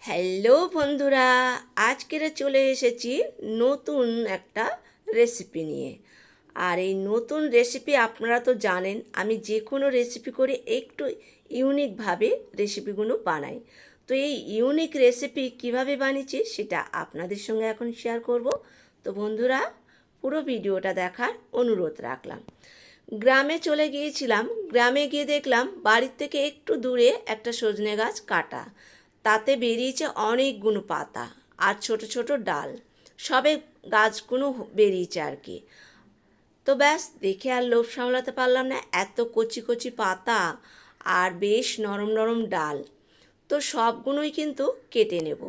Hello বন্ধুরা, আজকের চলে এসেছি নতুন একটা রেসিপি নিয়ে। আর এই নতুন রেসিপি আপনারা তো জানেন, আমি যে কোনো রেসিপি করে একটু ইউনিকভাবে রেসিপিগুলো বানাই। তো এই ইউনিক রেসিপি কিভাবে বানিয়েছি সেটা আপনাদের সঙ্গে এখন শেয়ার করব। তো বন্ধুরা, পুরো ভিডিওটা দেখার অনুরোধ রাখলাম। গ্রামে চলে গিয়েছিলাম। গ্রামে গিয়ে দেখলাম বাড়ির থেকে একটু দূরে একটা সজনে গাছ কাটা, তাতে বেরিয়েছে অনেকগুলো পাতা আর ছোট ছোট ডাল, সবে গাছগুলো বেরিয়েছে আর কি। তো ব্যাস দেখে আর লোভ সামলাতে পারলাম না, এত কচি কচি পাতা আর বেশ নরম নরম ডাল। তো সবগুলোই কিন্তু কেটে নেব।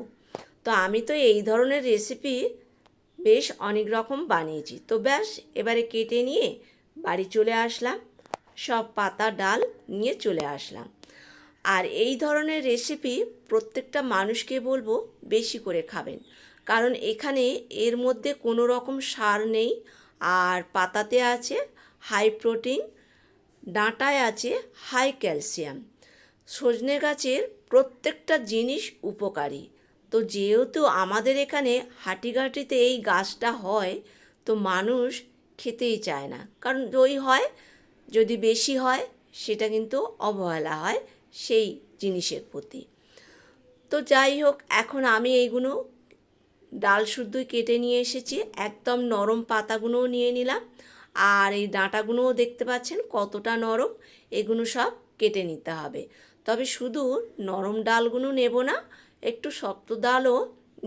তো আমি তো এই ধরনের রেসিপি বেশ অনেক রকম বানিয়েছি। তো ব্যাস এবারে কেটে নিয়ে বাড়ি চলে আসলাম, সব পাতা ডাল নিয়ে চলে আসলাম। আর এই ধরনের রেসিপি প্রত্যেকটা মানুষকে বলবো বেশি করে খাবেন, কারণ এখানে এর মধ্যে কোনো রকম সার নেই। আর পাতাতে আছে হাই প্রোটিন, ডাঁটায় আছে হাই ক্যালসিয়াম। সজনে গাছের প্রত্যেকটা জিনিস উপকারী। তো যেহেতু আমাদের এখানে হাটিঘাটিতে এই গাছটা হয়, তো মানুষ খেতেই চায় না, কারণ ওই হয় যদি বেশি হয় সেটা কিন্তু অবহেলা হয় সেই জিনিসের প্রতি। তো যাই হোক, এখন আমি এইগুলো ডাল শুদ্ধই কেটে নিয়ে এসেছি, একদম নরম পাতাগুলোও নিয়ে নিলাম। আর এই ডাঁটাগুলোও দেখতে পাচ্ছেন কতটা নরম, এগুলো সব কেটে নিতে হবে। তবে শুধু নরম ডালগুলো নেব না, একটু শক্ত ডালও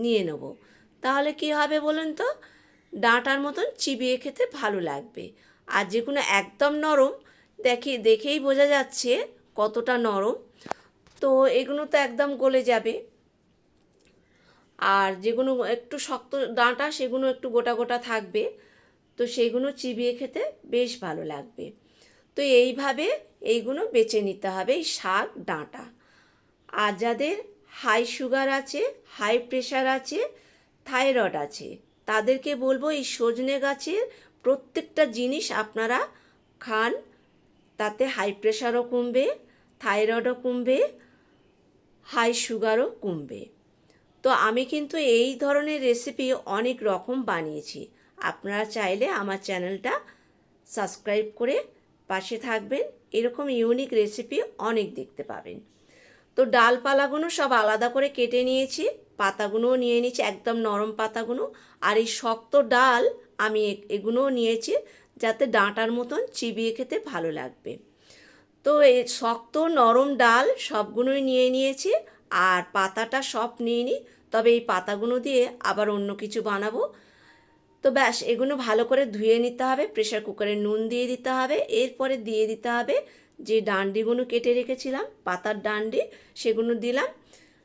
নিয়ে নেব। তাহলে কি হবে বলুন তো, ডাঁটার মতন চিবিয়ে খেতে ভালো লাগবে। আর যেগুলো একদম নরম, দেখেই বোঝা যাচ্ছে কতটা নরম, তো এগুলো তো একদম গলে যাবে। আর যেগুলো একটু শক্ত ডাঁটা সেগুলো একটু গোটা গোটা থাকবে, তো সেগুলো চিবিয়ে খেতে বেশ ভালো লাগবে। তো এইভাবে এইগুলো বেছে নিতে হবে, এই শাক ডাঁটা। আর যাদের হাই সুগার আছে, হাই প্রেশার আছে, থাইরয়েড আছে, তাদেরকে বলবো এই সজনে গাছের প্রত্যেকটা জিনিস আপনারা খান। তাতে হাই প্রেশারও কমবে, থাইরয়েডও কমবে, হাই সুগারও কমবে। তো আমি কিন্তু এই ধরনের রেসিপি অনেক রকম বানিয়েছি। আপনারা চাইলে আমার চ্যানেলটা সাবস্ক্রাইব করে পাশে থাকবেন, এরকম ইউনিক রেসিপি অনেক দেখতে পাবেন। তো ডালপালাগুলো সব আলাদা করে কেটে নিয়েছি, পাতাগুলোও নিয়ে নিয়েছি, একদম নরম পাতাগুলো। আর এই শক্ত ডাল আমি এগুলোও নিয়েছি, যাতে ডাঁটার মতন চিবিয়ে খেতে ভালো লাগবে। তো এই শক্ত নরম ডাল সবগুলোই নিয়ে নিয়েছি, আর পাতাটা সব নিয়ে নিই। তবে এই পাতাগুলো দিয়ে আবার অন্য কিছু বানাবো। তো ব্যাস এগুলো ভালো করে ধুয়ে নিতে হবে, প্রেশার কুকারে নুন দিয়ে দিতে হবে, এরপরে দিয়ে দিতে হবে যে ডান্ডিগুলো কেটে রেখেছিলাম, পাতার ডান্ডি, সেগুলো দিলাম।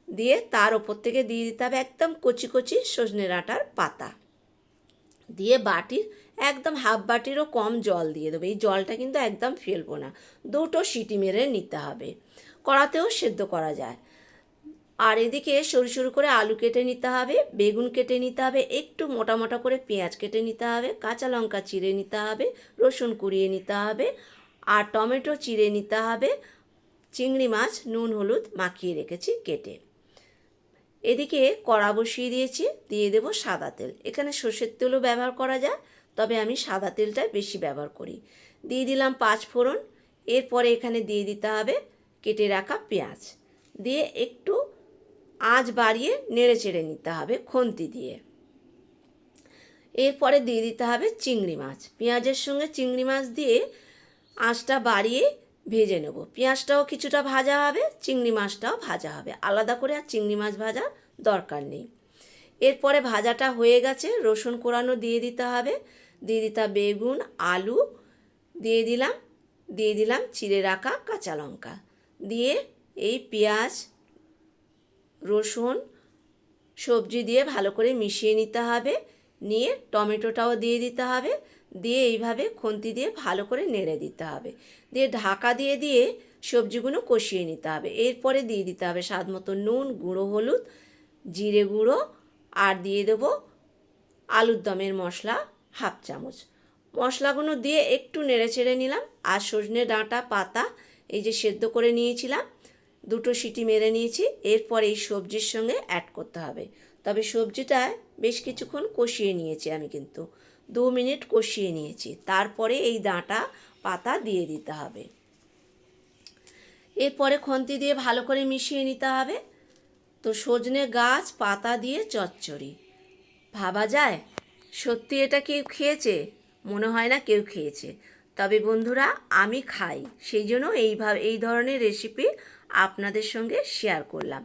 দিয়ে তার ওপর থেকে দিয়ে দিতে হবে একদম কচি কচি সজনে ডাঁটার পাতা। দিয়ে বাটির একদম হাফ বাটিরও কম জল দিয়ে দেবো। এই জলটা কিন্তু একদম ফেলবো না, দুটো সিটি মেরে নিতে হবে। কড়াতেও সেদ্ধ করা যায়। আর এদিকে সরু সরু করে আলু কেটে নিতে হবে, বেগুন কেটে নিতে হবে, একটু মোটা মোটা করে পেঁয়াজ কেটে নিতে হবে, কাঁচা লঙ্কা চিড়ে নিতে হবে, রসুন কুড়িয়ে নিতে হবে, আর টমেটো চিড়ে নিতে হবে। চিংড়ি মাছ নুন হলুদ মাখিয়ে রেখেছি কেটে। এদিকে কড়া বসিয়ে দিয়েছি, দিয়ে দেব সাদা তেল। এখানে সর্ষের তেলও ব্যবহার করা যায়, তবে আমি সাদা তেলটাই বেশি ব্যবহার করি। দিয়ে দিলাম 5 ফোড়ন। এরপরে এখানে দিয়ে দিতে হবে কেটে রাখা পেঁয়াজ, দিয়ে একটু আঁচ বাড়িয়ে নেড়ে চেড়ে নিতে হবে খুন্তি দিয়ে। এরপরে দিয়ে দিতে হবে চিংড়ি মাছ, পেঁয়াজের সঙ্গে চিংড়ি মাছ দিয়ে আঁচটা বাড়িয়ে ভেজে নেব। পেঁয়াজটাও কিছুটা ভাজা হবে, চিংড়ি মাছটাও ভাজা হবে, আলাদা করে আর চিংড়ি মাছ ভাজার দরকার নেই। এরপরে ভাজাটা হয়ে গেছে, রসুন কোড়ানো দিয়ে দিতে হবে, দিয়ে দিতে হবে বেগুন, আলু দিয়ে দিলাম চিড়ে রাখা কাঁচা লঙ্কা, দিয়ে এই পেঁয়াজ রসুন সবজি দিয়ে ভালো করে মিশিয়ে নিতে হবে। নিয়ে টমেটোটাও দিয়ে দিতে হবে, দিয়ে এইভাবে খুন্তি দিয়ে ভালো করে নেড়ে দিতে হবে। দিয়ে ঢাকা দিয়ে দিয়ে সবজিগুলো কষিয়ে নিতে হবে। এরপরে দিয়ে দিতে হবে স্বাদ মতো নুন, গুঁড়ো হলুদ, জিরে গুঁড়ো, আর দিয়ে দেবো আলুর দমের মশলা হাফ চামচ। মশলাগুলো দিয়ে একটু নেড়ে চেড়ে নিলাম। আর সজনে ডাঁটা পাতা এই যে সেদ্ধ করে নিয়েছিলাম 2টো সিটি মেরে নিয়েছি। এরপর এই সবজির সঙ্গে অ্যাড করতে হবে। তবে সবজিটা বেশ কিছুক্ষণ কষিয়ে নিয়েছি আমি, কিন্তু 2 মিনিট কষিয়ে নিয়েছি। তারপরে এই ডাঁটা পাতা দিয়ে দিতে হবে। এরপরে খুন্তি দিয়ে ভালো করে মিশিয়ে নিতে হবে। তো সজনে গাছ পাতা দিয়ে চচ্চড়ি, ভাবা যায়? সত্যি এটা কেউ খেয়েছে? মনে হয় না কেউ খেয়েছে। তবে বন্ধুরা, আমি খাই, সেই জন্য এই ধরনের রেসিপি আপনাদের সঙ্গে শেয়ার করলাম।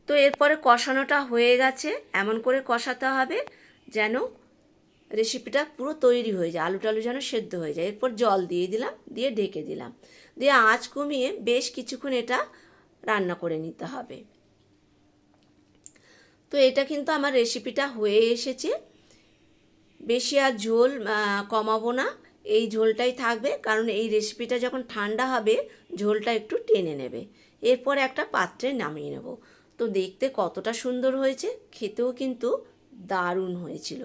তো এরপরে কষানোটা হয়ে গেছে। এমন করে কষাতে হবে যেন রেসিপিটা পুরো তৈরি হয়ে যায়, আলু টালু যেন সেদ্ধ হয়ে যায়। এরপর জল দিয়ে দিলাম, দিয়ে ঢেকে দিলাম, দিয়ে আঁচ কমিয়ে বেশ কিছুক্ষণ এটা রান্না করে নিতে হবে। তো এটা কিন্তু আমার রেসিপিটা হয়ে এসেছে। বেশি আর ঝোল কমাবো না, এই ঝোলটাই থাকবে, কারণ এই রেসিপিটা যখন ঠান্ডা হবে ঝোলটা একটু টেনে নেবে। এরপর একটা পাত্রে নামিয়ে নেব। তো দেখতে কতটা সুন্দর হয়েছে, খেতেও কিন্তু দারুণ হয়েছিল।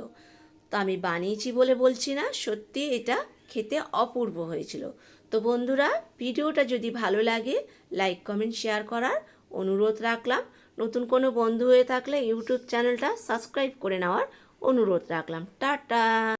তো আমি বানিয়েছি বলে বলছি না, সত্যি এটা খেতে অপূর্ব হয়েছিল। তো বন্ধুরা, ভিডিওটা যদি ভালো লাগে লাইক কমেন্ট শেয়ার করার অনুরোধ রাখলাম। নতুন কোনো বন্ধু হয়ে থাকলে ইউটিউব চ্যানেলটা সাবস্ক্রাইব করে নেওয়ার অনুরোধ রাখলাম। টাটা।